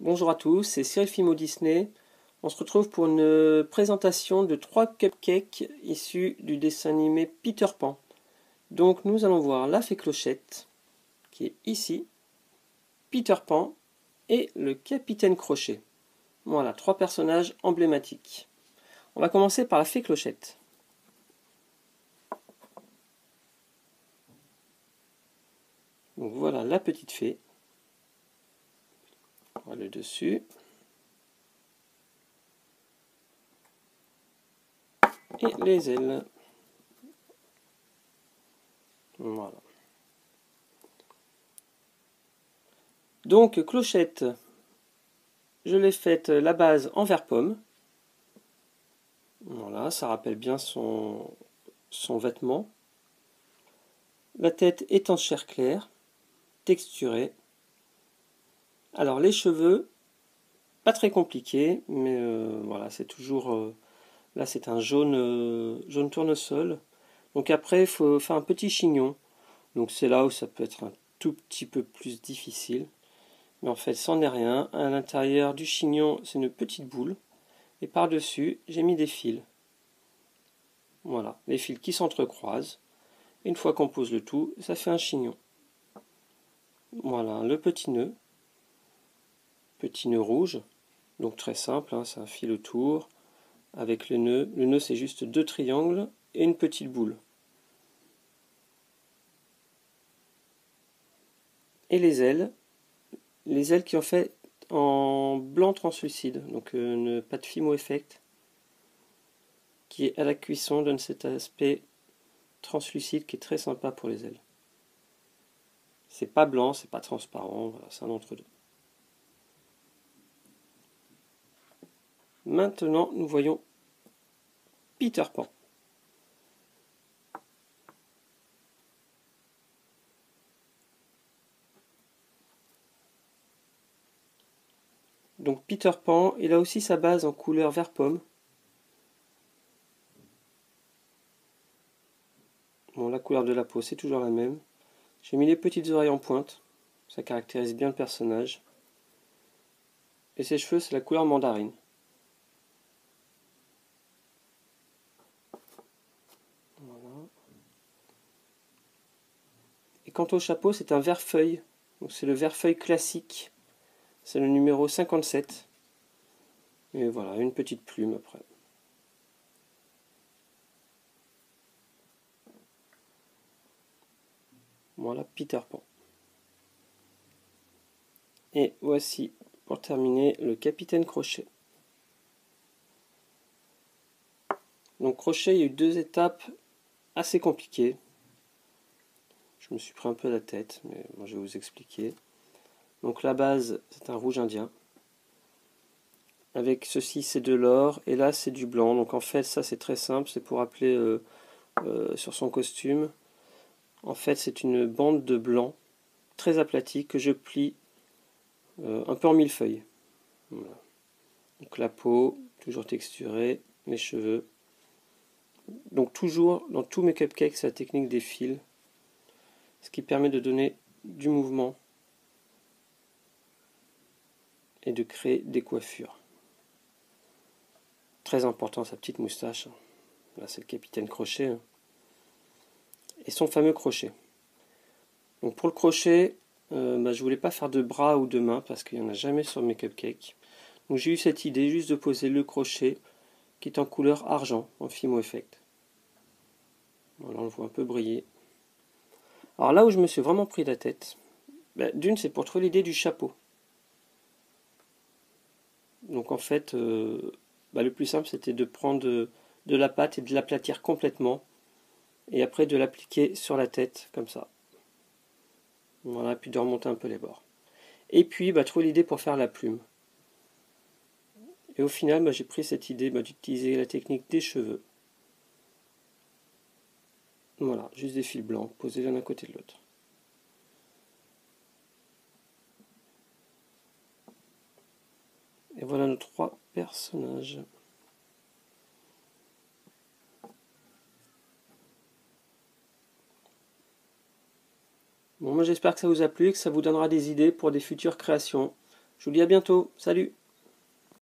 Bonjour à tous, c'est Cyril Fimo Disney. On se retrouve pour une présentation de 3 cupcakes issus du dessin animé Peter Pan. Donc nous allons voir la fée Clochette, qui est ici, Peter Pan et le capitaine Crochet. Voilà, 3 personnages emblématiques. On va commencer par la fée Clochette. Donc voilà la petite fée. On va le dessus. Et les ailes. Voilà. Donc Clochette, je l'ai faite la base en verre pomme. Voilà, ça rappelle bien son vêtement. La tête est en chair claire, texturée. Alors les cheveux, pas très compliqué, mais voilà, c'est toujours... là c'est un jaune tournesol. Donc après, il faut faire un petit chignon. Donc c'est là où ça peut être un tout petit peu plus difficile. Mais en fait, c'en est rien. À l'intérieur du chignon, c'est une petite boule. Et par-dessus, j'ai mis des fils. Voilà, les fils qui s'entrecroisent. Une fois qu'on pose le tout, ça fait un chignon. Voilà, le petit nœud rouge. Donc très simple, hein, c'est un fil autour avec le nœud. Le nœud, c'est juste 2 triangles et une petite boule. Et les ailes qui ont fait en blanc translucide, donc une pâte Fimo Effect qui est à la cuisson donne cet aspect translucide qui est très sympa pour les ailes. C'est pas blanc, c'est pas transparent, voilà, c'est un entre-deux. Maintenant, nous voyons Peter Pan. Donc Peter Pan, il a aussi sa base en couleur vert pomme. Bon, la couleur de la peau, c'est toujours la même. J'ai mis les petites oreilles en pointe, ça caractérise bien le personnage. Et ses cheveux, c'est la couleur mandarine. Voilà. Et quant au chapeau, c'est un vert feuille. Donc c'est le vert feuille classique. C'est le numéro 57. Et voilà, une petite plume après. Voilà Peter Pan. Et voici, pour terminer, le capitaine Crochet. Donc Crochet, il y a eu 2 étapes assez compliquées. Je me suis pris un peu la tête, mais bon, je vais vous expliquer. Donc la base, c'est un rouge indien. Avec ceci, c'est de l'or, et là, c'est du blanc. Donc en fait, ça, c'est très simple, c'est pour appeler sur son costume. En fait, c'est une bande de blanc, très aplatie, que je plie un peu en millefeuille. Voilà. Donc la peau, toujours texturée, les cheveux. Donc toujours, dans tous mes cupcakes, c'est la technique des fils, ce qui permet de donner du mouvement et de créer des coiffures. Très important, sa petite moustache. Là, c'est le capitaine Crochet. Et son fameux crochet. Donc pour le crochet, je voulais pas faire de bras ou de mains parce qu'il n'y en a jamais sur mes cupcakes. Donc j'ai eu cette idée juste de poser le crochet qui est en couleur argent, en Fimo Effect. Voilà, on le voit un peu briller. Alors là où je me suis vraiment pris la tête, d'une, c'est pour trouver l'idée du chapeau. Donc en fait, le plus simple c'était de prendre de la pâte et de l'aplatir complètement. Et après de l'appliquer sur la tête, comme ça. Voilà, puis de remonter un peu les bords. Et puis, trouver l'idée pour faire la plume. Et au final, j'ai pris cette idée d'utiliser la technique des cheveux. Voilà, juste des fils blancs, posés l'un à côté de l'autre. Et voilà nos 3 personnages. Bon, moi j'espère que ça vous a plu et que ça vous donnera des idées pour des futures créations. Je vous dis à bientôt. Salut!